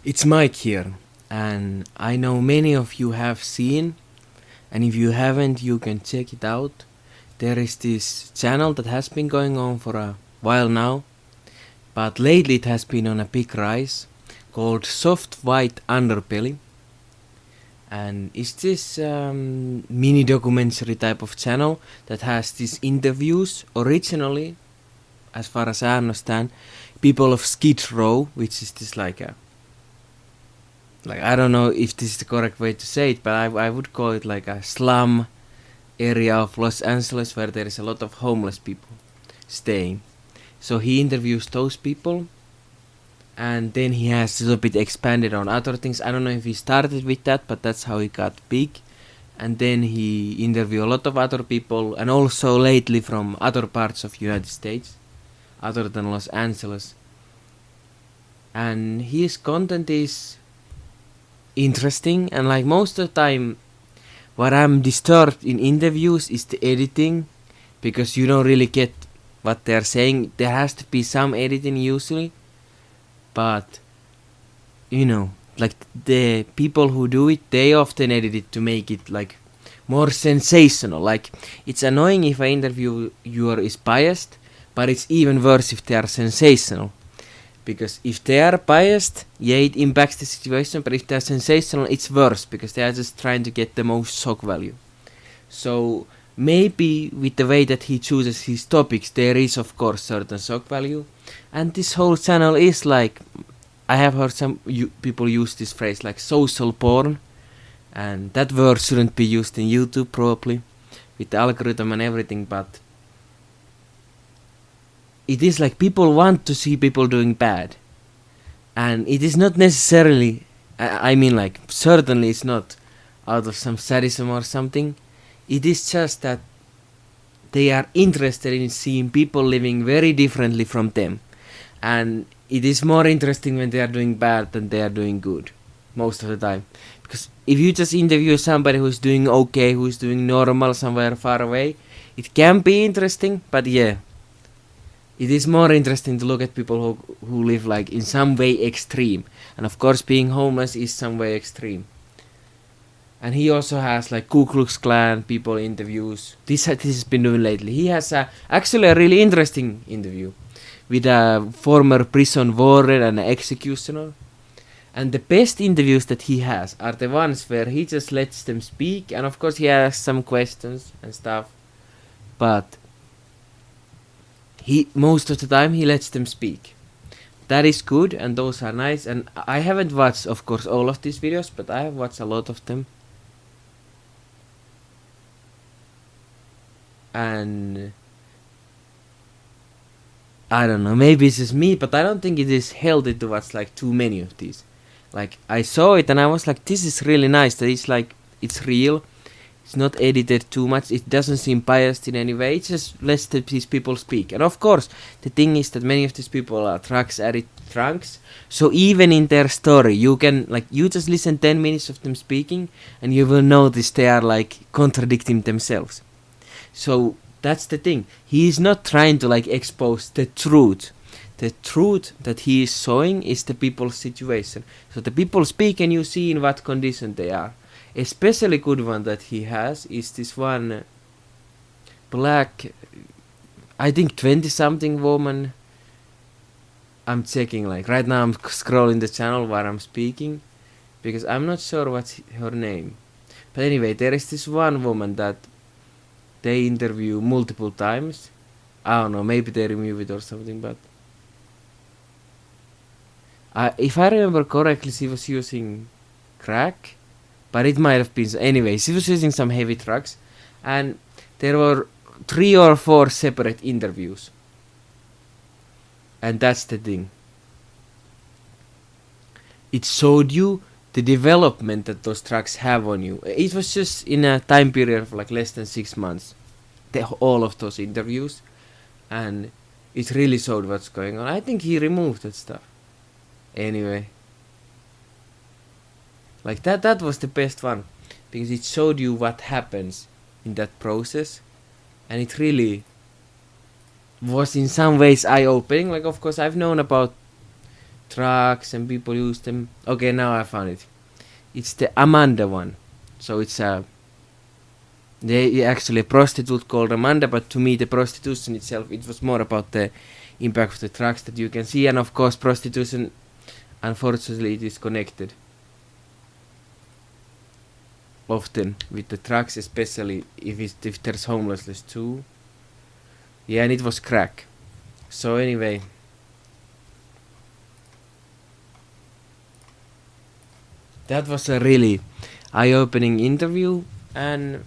It's Mike here, and I know many of you have seen, and if you haven't, you can check it out. There is this channel that has been going on for a while now, but lately it has been on a big rise, called Soft White Underbelly. And it's this mini documentary type of channel that has these interviews originally, as far as I understand, people of Skid Row, which is this like I don't know if this is the correct way to say it, but I would call it like a slum area of Los Angeles where there is a lot of homeless people staying. So he interviews those people, and then he has a little bit expanded on other things. I don't know if he started with that, but that's how he got big. And then he interviewed a lot of other people, and also lately from other parts of United States, other than Los Angeles. And his content is interesting, and like most of the time what I'm disturbed in interviews is the editing, because you don't really get what they're saying. There has to be some editing usually, but you know, like the people who do it, they often edit it to make it like more sensational. Like it's annoying if an interviewer is biased, but it's even worse if they are sensational. Because if they are biased, yeah, it impacts the situation, but if they are sensational, it's worse, because they are just trying to get the most shock value. So maybe with the way that he chooses his topics, there is of course certain shock value. And this whole channel is like, I have heard some people use this phrase like social porn, and that word shouldn't be used in YouTube probably, with the algorithm and everything, but it is like people want to see people doing bad, and it is not necessarily, I mean like certainly it's not out of some sadism or something. It is just that they are interested in seeing people living very differently from them, and it is more interesting when they are doing bad than they are doing good most of the time. Because if you just interview somebody who's doing okay, who's doing normal somewhere far away, it can be interesting, but yeah, it is more interesting to look at people who live like in some way extreme. And of course being homeless is some way extreme. And he also has like Ku Klux Klan people interviews. This has been doing lately. He has actually a really interesting interview with a former prison warden and an executioner. And the best interviews that he has are the ones where he just lets them speak, and of course he asks some questions and stuff, but he most of the time he lets them speak. That is good, and those are nice. And I haven't watched, of course, all of these videos, but I have watched a lot of them. And I don't know, maybe it's just me, but I don't think it is healthy to watch like too many of these. Like I saw it and I was like, this is really nice. That it's like it's real. It's not edited too much. It doesn't seem biased in any way. It just lets these people speak. And of course, the thing is that many of these people are drunks. So even in their story, you can like you just listen 10 minutes of them speaking, and you will notice they are like contradicting themselves. So that's the thing. He is not trying to like expose the truth. The truth that he is showing is the people's situation. So the people speak, and you see in what condition they are. Especially good one that he has is this one black, I think 20 something woman. I'm checking like right now, I'm scrolling the channel while I'm speaking, because I'm not sure what's her name. But anyway, there is this one woman that they interview multiple times. I don't know, maybe they remove it or something, but if I remember correctly, she was using crack, but it might have been. Anyway, she was using some heavy drugs, and there were 3 or 4 separate interviews. And that's the thing. It showed you the development that those drugs have on you. It was just in a time period of like less than 6 months, all of those interviews, and it really showed what's going on. I think he removed that stuff. Anyway, like that was the best one, because it showed you what happens in that process, and it really was in some ways eye-opening. Like of course I've known about drugs and people use them. Okay, now I found it. It's the Amanda one. So it's they actually a prostitute called Amanda, but to me the prostitution itself, it was more about the impact of the drugs that you can see, and of course prostitution, unfortunately, it is connected often with the drugs, especially if there's homelessness too. Yeah, and it was crack. So anyway, that was a really eye-opening interview, and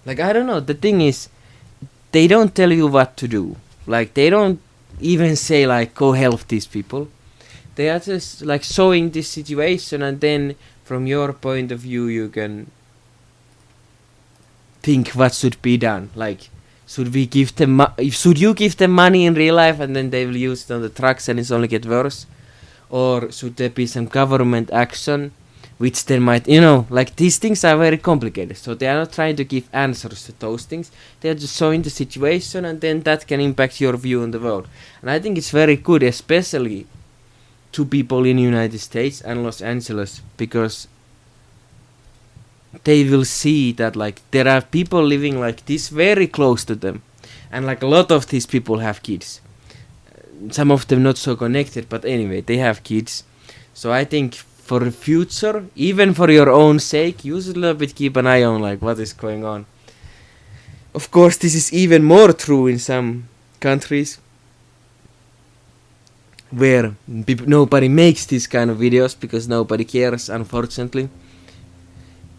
like I don't know, the thing is, they don't tell you what to do. Like they don't even say like go help these people. They are just like showing this situation, and then from your point of view you can think what should be done. Like should we give them should you give them money in real life and then they will use it on the trucks and it's only get worse, or should there be some government action which then might, like these things are very complicated, so they are not trying to give answers to those things. They are just showing the situation, and then that can impact your view on the world. And I think it's very good, especially to people in United States and Los Angeles, because they will see that like there are people living like this very close to them, and like a lot of these people have kids. Some of them not so connected, but anyway, they have kids. So I think for the future, even for your own sake, you should a little bit keep an eye on like what is going on. Of course, this is even more true in some countries where nobody makes these kind of videos because nobody cares, unfortunately.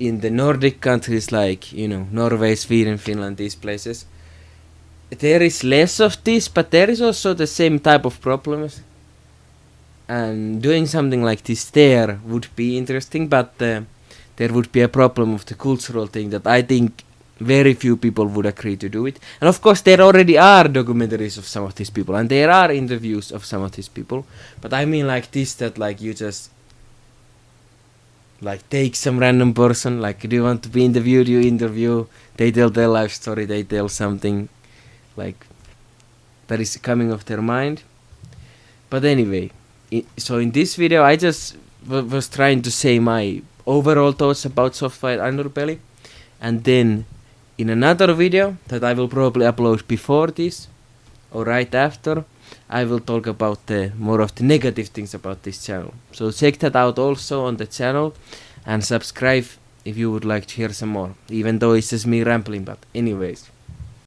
In the Nordic countries like, Norway, Sweden, Finland, these places, there is less of this, but there is also the same type of problems. And doing something like this there would be interesting, but there would be a problem of the cultural thing that I think very few people would agree to do it. And of course there already are documentaries of some of these people, and there are interviews of some of these people, but I mean like this, that like you just like take some random person, like do you want to be interviewed, you interview, they tell their life story, they tell something like that is coming off their mind. But anyway, so in this video I just was trying to say my overall thoughts about White Underbelly, and then in another video that I will probably upload before this or right after, I will talk about the more of the negative things about this channel. So check that out also on the channel and subscribe if you would like to hear some more, even though it's just me rambling. But anyways,